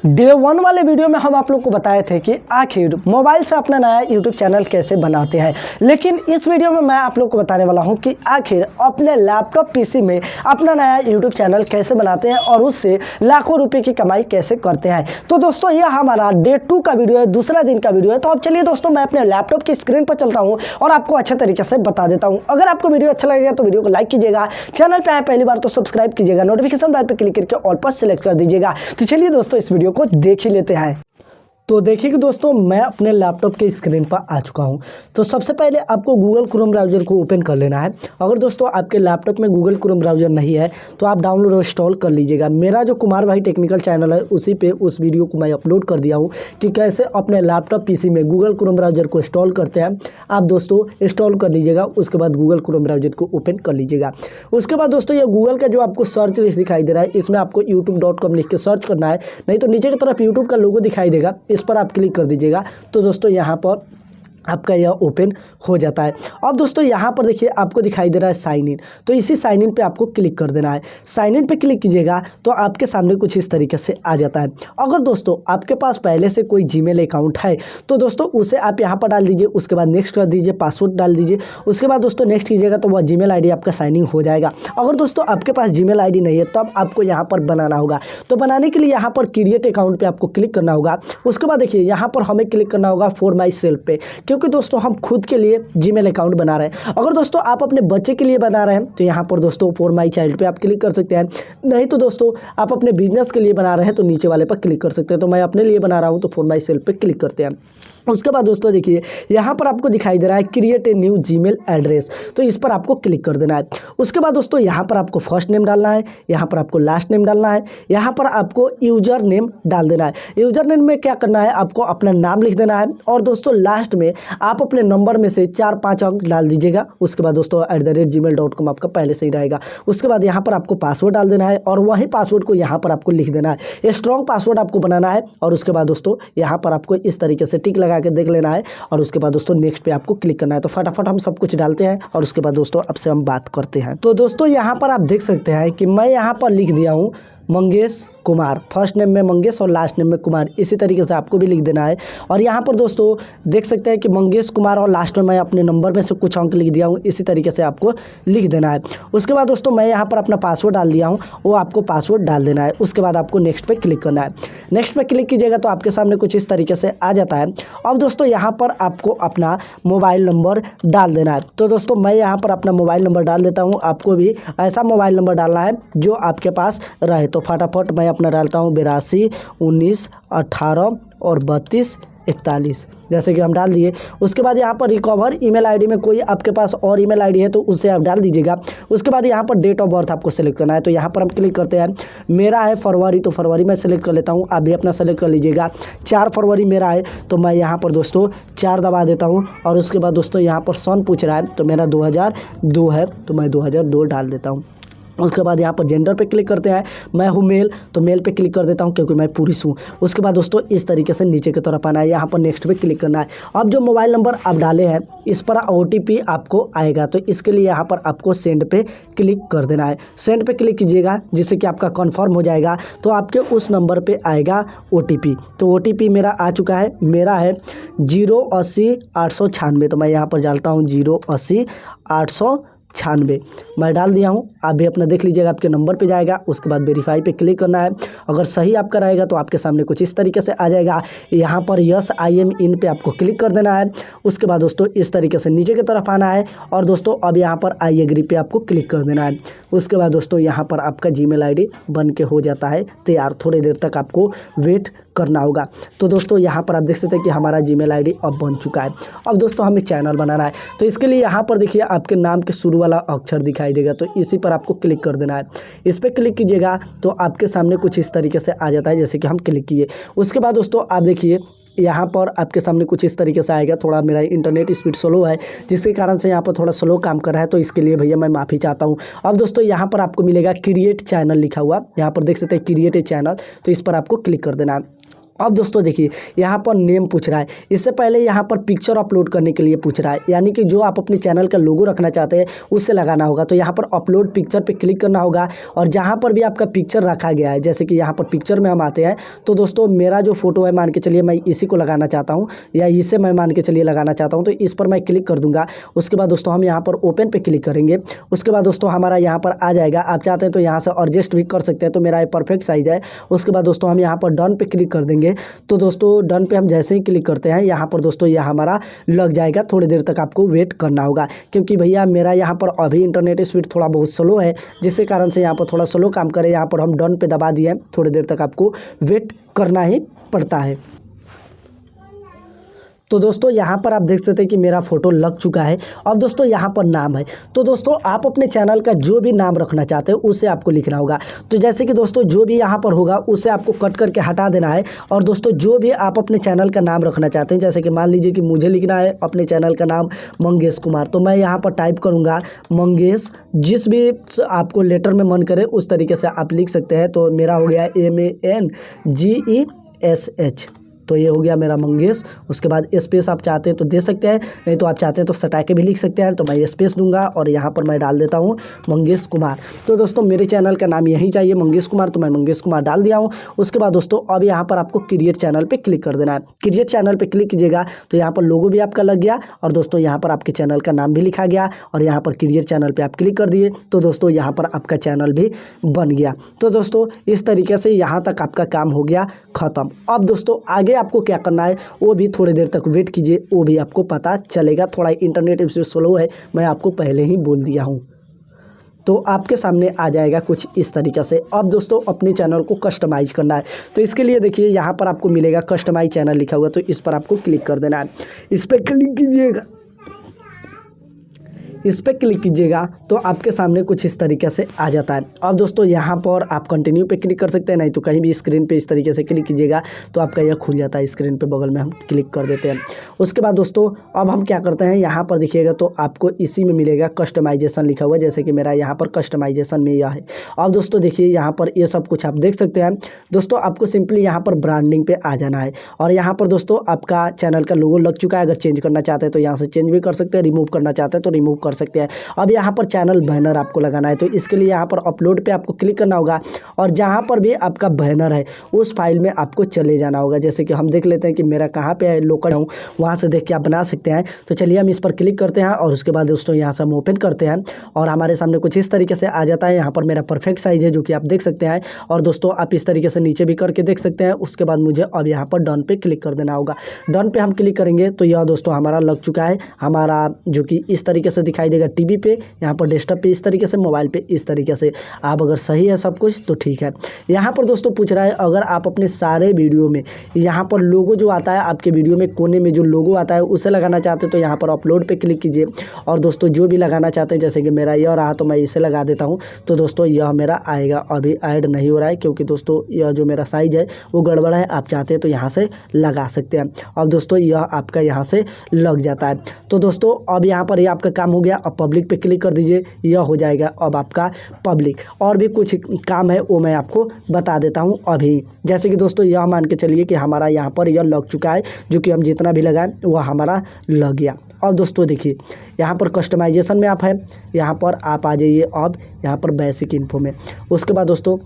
Day 1 वाले video में हम आप लोग को बताए थे कि आखिर मोबाइल से अपना नया यूट्यूब चैनल कैसे बनाते हैं, लेकिन इस वीडियो में मैं आप लोग को बताने वाला हूं कि आखिर अपने लैपटॉप पीसी में अपना नया यूट्यूब चैनल कैसे बनाते हैं और उससे लाखों रुपए की कमाई कैसे करते हैं। तो दोस्तों यह हमारा डे 2 का वीडियो है, दूसरा दिन का वीडियो है। तो अब चलिए दोस्तों मैं अपने लैपटॉप की स्क्रीन पर चलता हूँ और आपको अच्छे तरीके से बता देता हूँ। अगर आपको वीडियो अच्छा लगेगा तो वीडियो को लाइक कीजिएगा, चैनल पे आए पहली बार तो सब्सक्राइब कीजिएगा, नोटिफिकेशन बेल पर क्लिक करके ऑल पर सिलेक्ट कर दीजिएगा। तो चलिए दोस्तों इस वीडियो को देख ही लेते हैं। तो देखिए कि दोस्तों मैं अपने लैपटॉप के स्क्रीन पर आ चुका हूं। तो सबसे पहले आपको गूगल क्रोम ब्राउज़र को ओपन कर लेना है। अगर दोस्तों आपके लैपटॉप में गूगल क्रोम ब्राउज़र नहीं है तो आप डाउनलोड और इंस्टॉल कर लीजिएगा। मेरा जो कुमार भाई टेक्निकल चैनल है उसी पे उस वीडियो को मैं अपलोड कर दिया हूँ कि कैसे अपने लैपटॉप पीसी में गूगल क्रोम ब्राउज़र को इंस्टॉल करते हैं। आप दोस्तों इंस्टॉल कर लीजिएगा, उसके बाद गूगल क्रोम ब्राउज़र को ओपन कर लीजिएगा। उसके बाद दोस्तों ये गूगल का जो आपको सर्च लिस्ट दिखाई दे रहा है, इसमें आपको youtube.com लिख के सर्च करना है, नहीं तो नीचे की तरफ यूट्यूब का लोगो दिखाई देगा, इस पर आप क्लिक कर दीजिएगा। तो दोस्तों यहाँ पर आपका यह ओपन हो जाता है। अब दोस्तों यहाँ पर देखिए आपको दिखाई दे रहा है साइन इन, तो इसी साइन इन पे आपको क्लिक कर देना है। साइन इन पे क्लिक कीजिएगा तो आपके सामने कुछ इस तरीके से आ जाता है। अगर दोस्तों आपके पास पहले से कोई जीमेल अकाउंट है तो दोस्तों उसे आप यहाँ पर डाल दीजिए, उसके बाद नेक्स्ट कर दीजिए, पासवर्ड डाल दीजिए, उसके बाद दोस्तों नेक्स्ट कीजिएगा तो वह जीमेल आईडी आपका साइन इन हो जाएगा। अगर दोस्तों आपके पास जीमेल आईडी नहीं है तो अब आपको यहाँ पर बनाना होगा। तो बनाने के लिए यहाँ पर क्रिएट अकाउंट पे आपको क्लिक करना होगा। उसके बाद देखिए यहाँ पर हमें क्लिक करना होगा फॉर माई सेल्फ पे, क्योंकि दोस्तों हम खुद के लिए जीमेल अकाउंट बना रहे हैं। अगर दोस्तों आप अपने बच्चे के लिए बना रहे हैं तो यहाँ पर दोस्तों फॉर माई चाइल्ड पे आप क्लिक कर सकते हैं। नहीं तो दोस्तों आप अपने बिजनेस के लिए बना रहे हैं तो नीचे वाले पर क्लिक कर सकते हैं। तो मैं अपने लिए बना रहा हूँ तो फॉर माई सेल्फ पे क्लिक करते हैं। उसके बाद दोस्तों देखिए यहाँ पर आपको दिखाई दे रहा है create a new Gmail address, तो इस पर आपको क्लिक कर देना है। उसके बाद दोस्तों यहाँ पर आपको फर्स्ट नेम डालना है, यहाँ पर आपको लास्ट नेम डालना है, यहाँ पर आपको यूजर नेम डाल देना है। यूजर नेम में क्या करना है, आपको अपना नाम लिख देना है और दोस्तों लास्ट में आप अपने नंबर में से 4-5 अंक डाल दीजिएगा। उसके बाद दोस्तों @gmail.com आपका पहले से ही रहेगा। उसके बाद यहाँ पर आपको पासवर्ड डाल देना है और वही पासवर्ड को यहाँ पर आपको लिख देना है। ये स्ट्रॉन्ग पासवर्ड आपको बनाना है और उसके बाद दोस्तों यहाँ पर आपको इस तरीके से टिक लगा के देख लेना है और उसके बाद दोस्तों नेक्स्ट पे आपको क्लिक करना है। तो फटाफट हम सब कुछ डालते हैं और उसके बाद दोस्तों अब से हम बात करते हैं। तो दोस्तों यहाँ पर आप देख सकते हैं कि मैं यहाँ पर लिख दिया हूँ मंगेश कुमार, फर्स्ट नेम में मंगेश और लास्ट नेम में कुमार, इसी तरीके से आपको भी लिख देना है। और यहाँ पर दोस्तों देख सकते हैं कि मंगेश कुमार और लास्ट में मैं अपने नंबर में से कुछ अंक लिख दिया हूँ, इसी तरीके से आपको लिख देना है। उसके बाद दोस्तों मैं यहाँ पर अपना पासवर्ड डाल दिया हूँ, वो आपको पासवर्ड डाल देना है। उसके बाद आपको नेक्स्ट पे क्लिक करना है। नेक्स्ट पे क्लिक कीजिएगा तो आपके सामने कुछ इस तरीके से आ जाता है। अब दोस्तों यहाँ पर आपको अपना मोबाइल नंबर डाल देना है। तो दोस्तों मैं यहाँ पर अपना मोबाइल नंबर डाल देता हूँ, आपको भी ऐसा मोबाइल नंबर डालना है जो आपके पास रहे। तो फटाफट मैं अपना डालता हूँ 82 19 18 और 32 41, जैसे कि हम डाल दिए। उसके बाद यहाँ पर रिकवर ईमेल आईडी में कोई आपके पास और ईमेल आईडी है तो उससे आप डाल दीजिएगा। उसके बाद यहाँ पर डेट ऑफ बर्थ आपको सेलेक्ट करना है, तो यहाँ पर हम क्लिक करते हैं। मेरा है फरवरी, तो फरवरी मैं सेलेक्ट कर लेता हूँ, आप भी अपना सेलेक्ट कर लीजिएगा। 4 फरवरी मेरा है तो मैं यहाँ पर दोस्तों 4 दबा देता हूँ। और उसके बाद दोस्तों यहाँ पर सन पूछ रहा है तो मेरा 2002 है तो मैं 2002 डाल देता हूँ। उसके बाद यहाँ पर जेंडर पे क्लिक करते हैं, मैं हूँ मेल तो मेल पे क्लिक कर देता हूँ क्योंकि मैं पुरुष हूँ। उसके बाद दोस्तों इस तरीके से नीचे की तरफ आना है, यहाँ पर नेक्स्ट पे क्लिक करना है। अब जो मोबाइल नंबर आप डाले हैं इस पर OTP आपको आएगा, तो इसके लिए यहाँ पर आपको सेंड पे क्लिक कर देना है। सेंड पे क्लिक कीजिएगा जिससे कि आपका कन्फर्म हो जाएगा, तो आपके उस नंबर पर आएगा OTP। तो OTP मेरा आ चुका है, मेरा है 080 896, तो मैं यहाँ पर डालता हूँ 080 896 मैं डाल दिया हूँ। आप भी अपना देख लीजिएगा, आपके नंबर पे जाएगा। उसके बाद वेरीफाई पे क्लिक करना है। अगर सही आपका रहेगा तो आपके सामने कुछ इस तरीके से आ जाएगा। यहाँ पर यस आई एम इन पे आपको क्लिक कर देना है। उसके बाद दोस्तों इस तरीके से नीचे की तरफ आना है और दोस्तों अब यहाँ पर आई एग्री पे आपको क्लिक कर देना है। उसके बाद दोस्तों यहाँ पर आपका जीमेल आईडी बन के हो जाता है तैयार। थोड़ी देर तक आपको वेट करना होगा। तो दोस्तों यहाँ पर आप देख सकते हैं कि हमारा जीमेल आईडी अब बन चुका है। अब दोस्तों हमें चैनल बनाना है, तो इसके लिए यहाँ पर देखिए आपके नाम के शुरू वाला अक्षर दिखाई देगा, तो इसी पर आपको क्लिक कर देना है। इस पर क्लिक कीजिएगा तो आपके सामने कुछ इस तरीके से आ जाता है, जैसे कि हम क्लिक किए। उसके बाद दोस्तों आप देखिए यहाँ पर आपके सामने कुछ इस तरीके से आएगा। थोड़ा मेरा इंटरनेट स्पीड स्लो है जिसके कारण से यहाँ पर थोड़ा स्लो काम कर रहा है, तो इसके लिए भैया मैं माफ़ी चाहता हूँ। अब दोस्तों यहाँ पर आपको मिलेगा क्रिएट चैनल लिखा हुआ, यहाँ पर देख सकते हैं क्रिएट ए चैनल, तो इस पर आपको क्लिक कर देना है। अब दोस्तों देखिए यहाँ पर नेम पूछ रहा है, इससे पहले यहाँ पर पिक्चर अपलोड करने के लिए पूछ रहा है, यानी कि जो आप अपने चैनल का लोगो रखना चाहते हैं उससे लगाना होगा। तो यहाँ पर अपलोड पिक्चर पे क्लिक करना होगा और जहाँ पर भी आपका पिक्चर रखा गया है, जैसे कि यहाँ पर पिक्चर में हम आते हैं तो दोस्तों मेरा जो फोटो है मान के चलिए मैं इसी को लगाना चाहता हूँ या इसे मैं मान के चलिए लगाना चाहता हूँ, तो इस पर मैं क्लिक कर दूँगा। उसके बाद दोस्तों हम यहाँ पर ओपन पे क्लिक करेंगे। उसके बाद दोस्तों हमारा यहाँ पर आ जाएगा, आप चाहते हैं तो यहाँ से एडजस्ट भी कर सकते हैं, तो मेरा ये परफेक्ट साइज है। उसके बाद दोस्तों हम यहाँ पर डन पे क्लिक कर देंगे। तो दोस्तों डन पे हम जैसे ही क्लिक करते हैं यहाँ पर दोस्तों यह हमारा लग जाएगा। थोड़ी देर तक आपको वेट करना होगा, क्योंकि भैया मेरा यहाँ पर अभी इंटरनेट स्पीड थोड़ा बहुत स्लो है, जिसके कारण से यहाँ पर थोड़ा स्लो काम करे। यहाँ पर हम डन पे दबा दिए, थोड़ी देर तक आपको वेट करना ही पड़ता है। तो दोस्तों यहाँ पर आप देख सकते हैं कि मेरा फ़ोटो लग चुका है। अब दोस्तों यहाँ पर नाम है, तो दोस्तों आप अपने चैनल का जो भी नाम रखना चाहते हैं उसे आपको लिखना होगा। तो जैसे कि दोस्तों जो भी यहाँ पर होगा उसे आपको कट करके हटा देना है। और दोस्तों जो भी आप अपने चैनल का नाम रखना चाहते हैं, जैसे कि मान लीजिए कि मुझे लिखना है अपने चैनल का नाम मंगेश कुमार, तो मैं यहाँ पर टाइप करूँगा मंगेश। जिस भी आपको लेटर में मन करे उस तरीके से आप लिख सकते हैं। तो मेरा हो गया MANGESH, तो ये हो गया मेरा मंगेश। उसके बाद स्पेस आप चाहते हैं तो दे सकते हैं, नहीं तो आप चाहते हैं तो सटा के भी लिख सकते हैं। तो मैं स्पेस दूंगा और यहाँ पर मैं डाल देता हूँ मंगेश कुमार। तो दोस्तों मेरे चैनल का नाम यही चाहिए मंगेश कुमार, तो मैं मंगेश कुमार डाल दिया हूँ। उसके बाद दोस्तों अब यहाँ पर आपको क्रिएट चैनल पर क्लिक कर देना है। क्रिएट चैनल पर क्लिक कीजिएगा तो यहाँ पर लोगो भी आपका लग गया और दोस्तों यहाँ पर आपके चैनल का नाम भी लिखा गया। और यहाँ पर क्रिएट चैनल पर आप क्लिक कर दिए तो दोस्तों यहाँ पर आपका चैनल भी बन गया। तो दोस्तों इस तरीके से यहाँ तक आपका काम हो गया ख़त्म। अब दोस्तों आगे आपको क्या करना है वो भी थोड़ी देर तक वेट कीजिए, वो भी आपको पता चलेगा। थोड़ा इंटरनेट स्पीड स्लो है, मैं आपको पहले ही बोल दिया हूँ। तो आपके सामने आ जाएगा कुछ इस तरीके से। अब दोस्तों अपने चैनल को कस्टमाइज़ करना है, तो इसके लिए देखिए यहाँ पर आपको मिलेगा कस्टमाइज चैनल लिखा हुआ, तो इस पर आपको क्लिक कर देना है। इस पर क्लिक कीजिएगा, इस पर क्लिक कीजिएगा तो आपके सामने कुछ इस तरीके से आ जाता है। अब दोस्तों यहाँ पर आप कंटिन्यू पे क्लिक कर सकते हैं, नहीं तो कहीं भी स्क्रीन पे इस तरीके से क्लिक कीजिएगा तो आपका यह खुल जाता है। स्क्रीन पे बगल में हम क्लिक कर देते हैं। उसके बाद दोस्तों अब हम क्या करते हैं, यहाँ पर देखिएगा तो आपको इसी में मिलेगा कस्टमाइजेशन लिखा हुआ है, जैसे कि मेरा यहाँ पर कस्टमाइजेशन में यह है। अब दोस्तों देखिए यहाँ पर ये सब कुछ आप देख सकते हैं। दोस्तों आपको सिंपली यहाँ पर ब्रांडिंग पे आ जाना है और यहाँ पर दोस्तों आपका चैनल का लोगो लग चुका है। अगर चेंज करना चाहते हैं तो यहाँ से चेंज भी कर सकते हैं, रिमूव करना चाहते हैं तो रिमूव कर सकते हैं। अब यहाँ पर चैनल बैनर आपको लगाना है, तो इसके लिए यहाँ पर अपलोड पे आपको क्लिक करना होगा और जहाँ पर भी आपका बैनर है उस फाइल में आपको चले जाना होगा। जैसे कि हम देख लेते हैं कि मेरा कहाँ पे है, लोकल हूँ, वहाँ से देख के आप बना सकते हैं। तो चलिए हम इस पर क्लिक करते हैं और उसके बाद दोस्तों यहाँ से हम ओपन करते हैं और हमारे सामने कुछ इस तरीके से आ जाता है। यहाँ पर मेरा परफेक्ट साइज़ है जो कि आप देख सकते हैं और दोस्तों आप इस तरीके से नीचे भी करके देख सकते हैं। उसके बाद मुझे अब यहाँ पर डन पे क्लिक कर देना होगा। डन पे हम क्लिक करेंगे तो यह दोस्तों हमारा लग चुका है, हमारा जो कि इस तरीके से दिखाई देगा टीवी पे, यहाँ पर डेस्कटॉप पे इस तरीके से, मोबाइल पे इस तरीके से। आप अगर सही है सब कुछ तो ठीक है। यहाँ पर दोस्तों पूछ रहा है अगर आप अपने सारे वीडियो में यहाँ पर लोगो जो आता है आपके वीडियो में कोने में जो लोगो आता है उसे लगाना चाहते हैं तो यहाँ पर अपलोड पे क्लिक कीजिए और दोस्तों जो भी लगाना चाहते हैं, जैसे कि मेरा यह रहा तो मैं इसे लगा देता हूँ। तो दोस्तों यह मेरा आएगा, अभी ऐड नहीं हो रहा है क्योंकि दोस्तों यह जो मेरा साइज है वो गड़बड़ है। आप चाहते हैं तो यहाँ से लगा सकते हैं। अब दोस्तों यह आपका यहाँ से लग जाता है। तो दोस्तों अब यहाँ पर यह आपका काम हो गया। अब पब्लिक पे क्लिक कर दीजिए, यह हो जाएगा अब आपका पब्लिक। और भी कुछ काम है वो मैं आपको बता देता हूँ अभी। जैसे कि दोस्तों यह मान के चलिए कि हमारा यहाँ पर यह लग चुका है, जो कि हम जितना भी लगाएं वह हमारा लग गया। अब दोस्तों देखिए यहाँ पर कस्टमाइजेशन में आप है, यहाँ पर आप आ जाइए अब यहाँ पर बेसिक इन्फो में। उसके बाद दोस्तों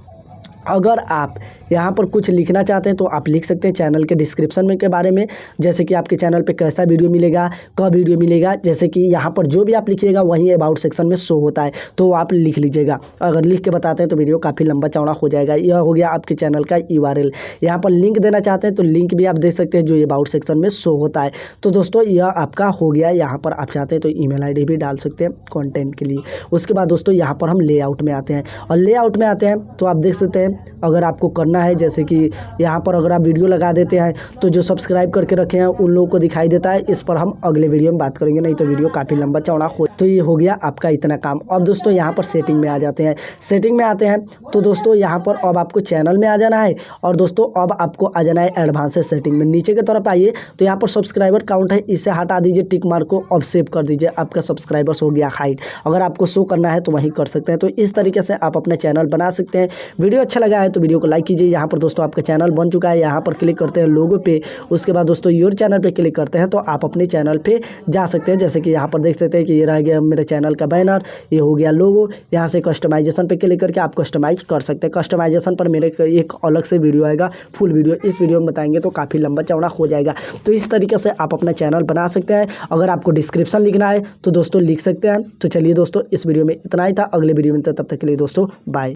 अगर आप यहाँ पर कुछ लिखना चाहते हैं तो आप लिख सकते हैं चैनल के डिस्क्रिप्शन में के बारे में, जैसे कि आपके चैनल पे कैसा वीडियो मिलेगा, कब वीडियो मिलेगा। जैसे कि यहाँ पर जो भी आप लिखिएगा वहीं अबाउट सेक्शन में शो होता है, तो आप लिख लीजिएगा। अगर लिख के बताते हैं तो वीडियो काफ़ी लंबा चौड़ा हो जाएगा। यह हो गया आपके चैनल का URL। यहाँ पर लिंक देना चाहते हैं तो लिंक भी आप दे सकते हैं जो अबाउट सेक्शन में शो होता है। तो दोस्तों यह आपका हो गया। यहाँ पर आप चाहते हैं तो email ID भी डाल सकते हैं कॉन्टेंट के लिए। उसके बाद दोस्तों यहाँ पर हम लेआउट में आते हैं और लेआउट में आते हैं तो आप देख सकते हैं अगर आपको करना है, जैसे कि यहाँ पर अगर आप वीडियो लगा देते हैं तो जो सब्सक्राइब करके रखे हैं उन लोगों को दिखाई देता है। इस पर हम अगले वीडियो में बात करेंगे, नहीं तो वीडियो काफ़ी लंबा चौड़ा हो। तो ये हो गया आपका इतना काम। अब दोस्तों यहाँ पर सेटिंग में आ जाते हैं। सेटिंग में आते हैं तो दोस्तों यहाँ पर अब आपको चैनल में आ जाना है और दोस्तों अब आपको आ जाना है एडवांस सेटिंग में। नीचे की तरफ आइए तो यहाँ पर सब्सक्राइबर काउंट है, इसे हटा दीजिए, टिक मार्क को अब सेव कर दीजिए। आपका सब्सक्राइबर्स हो गया हाइड। अगर आपको शो करना है तो वहीं कर सकते हैं। तो इस तरीके से आप अपना चैनल बना सकते हैं। वीडियो अच्छा अच्छा लगा है तो वीडियो को लाइक कीजिए। यहाँ पर दोस्तों आपका चैनल बन चुका है, यहाँ पर क्लिक करते हैं लोगो पे, उसके बाद दोस्तों योर चैनल पे क्लिक करते हैं तो आप अपने चैनल पे जा सकते हैं। जैसे कि यहाँ पर देख सकते हैं कि ये रह गया मेरे चैनल का बैनर, ये हो गया लोगो। यहाँ से कस्टमाइजेशन पे क्लिक करके आप कस्टमाइज कर सकते हैं। कस्टमाइजेशन पर मेरे एक अलग से वीडियो आएगा, फुल वीडियो इस वीडियो में बताएंगे तो काफ़ी लंबा चौड़ा हो जाएगा। तो इस तरीके से आप अपना चैनल बना सकते हैं। अगर आपको डिस्क्रिप्शन लिखना है तो दोस्तों लिख सकते हैं। तो चलिए दोस्तों इस वीडियो में इतना ही था, अगले वीडियो में तब तक के लिए दोस्तों बाय।